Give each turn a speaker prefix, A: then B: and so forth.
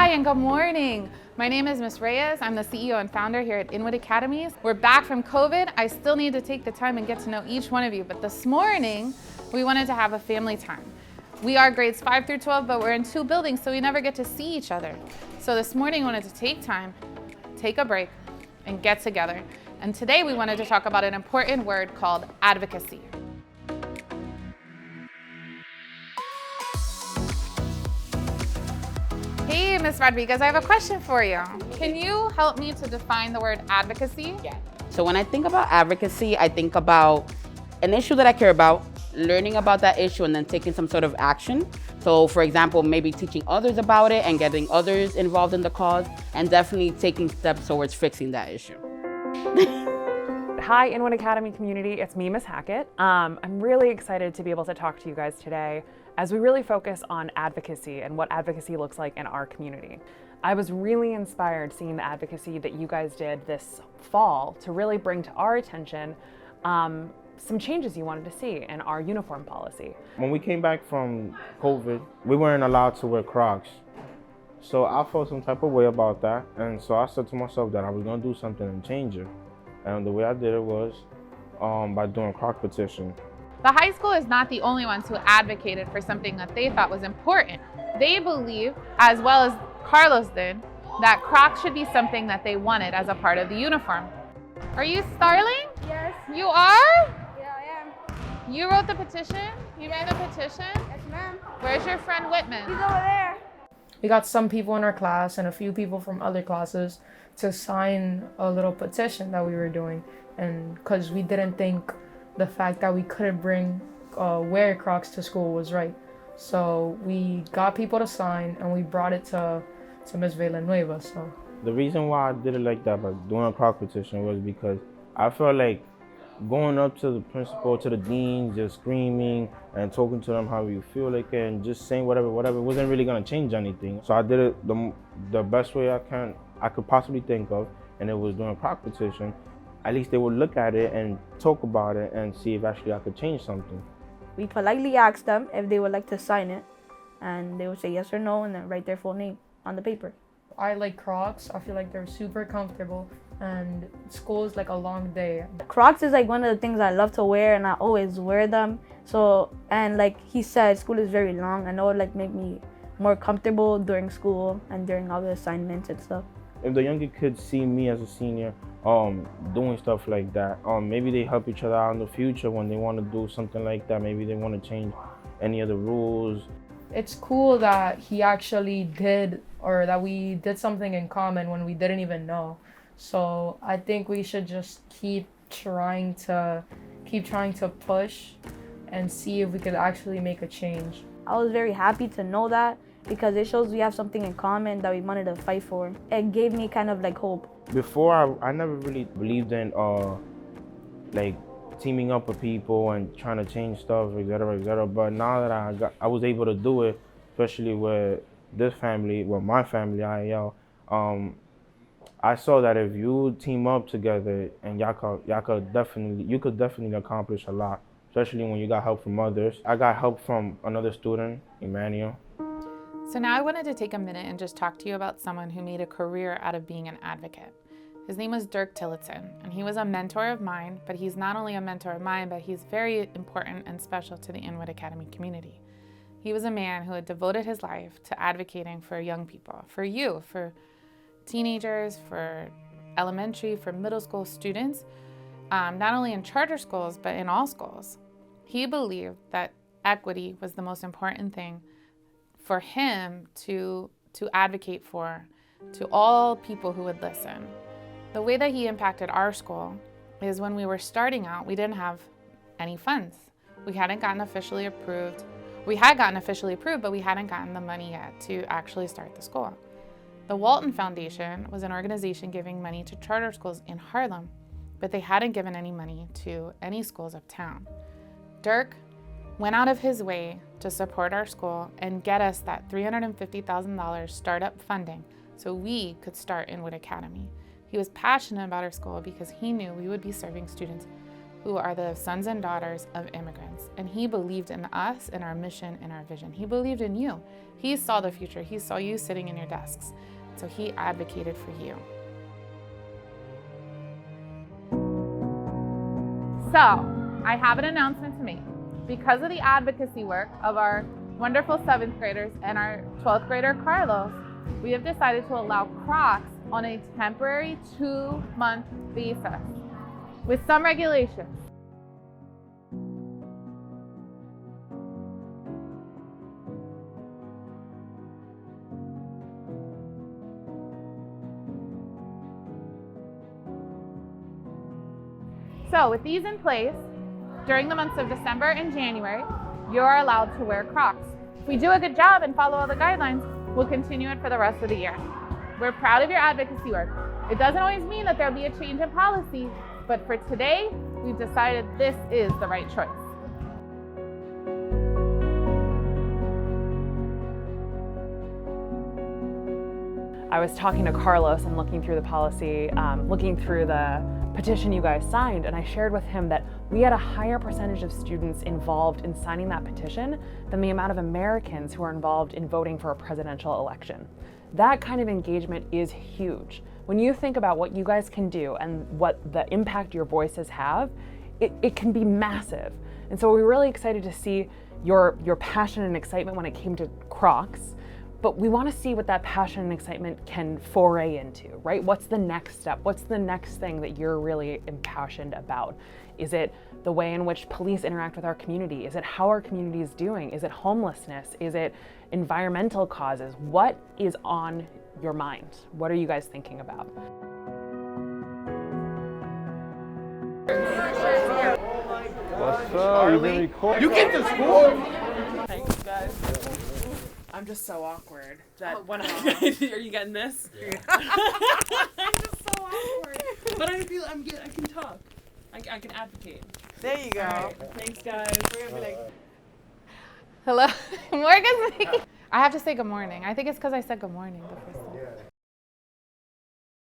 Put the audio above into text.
A: Hi, and good morning. My name is Ms. Reyes. I'm the CEO and founder here at Inwood Academy. We're back from COVID. I still need to take the time and get to know each one of you, but this morning, we wanted to have a family time. We are grades 5 through 12, but we're in 2 buildings, so we never get to see each other. So this morning, we wanted to take time, take a break, and get together. And today, we wanted to talk about an important word called advocacy. Hey, Ms. Rodriguez, I have a question for you. Can you help me to define the word advocacy?
B: Yeah. So when I think about advocacy, I think about an issue that I care about, learning about that issue, and then taking some sort of action. So for example, maybe teaching others about it and getting others involved in the cause, and definitely taking steps towards fixing that issue.
C: Hi, Inwood Academy community. It's me, Ms. Hackett. I'm really excited to be able to talk to you guys today as we really focus on advocacy and what advocacy looks like in our community. I was really inspired seeing the advocacy that you guys did this fall to really bring to our attention some changes you wanted to see in our uniform policy.
D: When we came back from COVID, we weren't allowed to wear Crocs. So I felt some type of way about that. And so I said to myself that I was gonna do something and change it. And the way I did it was by doing a Croc petition.
A: The high school is not the only ones who advocated for something that they thought was important. They believe, as well as Carlos did, that Crocs should be something that they wanted as a part of the uniform. Are you Starling?
E: Yes.
A: You are?
E: Yeah, I am.
A: You wrote the petition? You made the petition?
E: Yes, ma'am.
A: Where's your friend
E: He's
A: Whitman?
E: over there.
F: We got some people in our class and a few people from other classes to sign a little petition that we were doing, and because we didn't think the fact that we couldn't wear Crocs to school was right. So we got people to sign and we brought it to Ms. Villanueva. So
D: The reason why I did it like that by doing a Croc petition was because I felt like going up to the principal, to the dean, just screaming and talking to them how you feel like it and just saying whatever wasn't really gonna change anything. So I did it the best way I could possibly think of, and it was doing a Croc petition. At least they would look at it and talk about it and see if actually I could change something.
E: We politely asked them if they would like to sign it, and they would say yes or no, and then write their full name on the paper.
F: I like Crocs. I feel like they're super comfortable, and school is like a long day.
E: Crocs is like one of the things I love to wear, and I always wear them. So, and like he said, school is very long, and it would like make me more comfortable during school and during all the assignments and stuff.
D: If the younger kids see me as a senior doing stuff like that, maybe they help each other out in the future when they want to do something like that. Maybe they want to change any of the rules.
F: It's cool that he actually did, or that we did something in common when we didn't even know. So I think we should just keep trying to push and see if we could actually make a change.
E: I was very happy to know that because it shows we have something in common that we wanted to fight for. It gave me kind of like hope.
D: Before, I never really believed in like teaming up with people and trying to change stuff, etc. But now that I was able to do it, especially with this family, with my family, IAL, I saw that if you team up together and you could definitely accomplish a lot, especially when you got help from others. I got help from another student, Emmanuel.
A: So now I wanted to take a minute and just talk to you about someone who made a career out of being an advocate. His name was Dirk Tillotson, and he was a mentor of mine, but he's not only a mentor of mine, but he's very important and special to the Inwood Academy community. He was a man who had devoted his life to advocating for young people, for you, for teenagers, for elementary, for middle school students, not only in charter schools, but in all schools. He believed that equity was the most important thing for him to advocate for, to all people who would listen. The way that he impacted our school is when we were starting out, we didn't have any funds. We hadn't gotten officially approved. We had gotten officially approved, but we hadn't gotten the money yet to actually start the school. The Walton Foundation was an organization giving money to charter schools in Harlem, but they hadn't given any money to any schools uptown. Dirk went out of his way to support our school and get us that $350,000 startup funding so we could start Inwood Academy. He was passionate about our school because he knew we would be serving students who are the sons and daughters of immigrants. And he believed in us, in our mission, in our vision. He believed in you. He saw the future. He saw you sitting in your desks. So he advocated for you. So I have an announcement to make. Because of the advocacy work of our wonderful 7th graders and our 12th grader, Carlos, we have decided to allow Crocs on a temporary 2-month basis with some regulations. So with these in place, during the months of December and January, you are allowed to wear Crocs. If we do a good job and follow all the guidelines, we'll continue it for the rest of the year. We're proud of your advocacy work. It doesn't always mean that there'll be a change in policy, but for today, we've decided this is the right choice.
C: I was talking to Carlos and looking through the policy, looking through the petition you guys signed, and I shared with him that we had a higher percentage of students involved in signing that petition than the amount of Americans who are involved in voting for a presidential election. That kind of engagement is huge. When you think about what you guys can do and what the impact your voices have, it can be massive. And so we're really excited to see your passion and excitement when it came to Crocs. But we want to see what that passion and excitement can foray into, right? What's the next step? What's the next thing that you're really impassioned about? Is it the way in which police interact with our community? Is it how our community is doing? Is it homelessness? Is it environmental causes? What is on your mind? What are you guys thinking about?
G: What's up? You get to school?
H: Thanks, guys. I'm just so awkward that when are you getting this? I'm just so awkward. But I feel I can talk. I can advocate.
I: There you go.
H: Right. Thanks, guys.
I: We're gonna be like,
A: Hello, Morgan's speaking. I have to say good morning. I think it's because I said good morning the first time.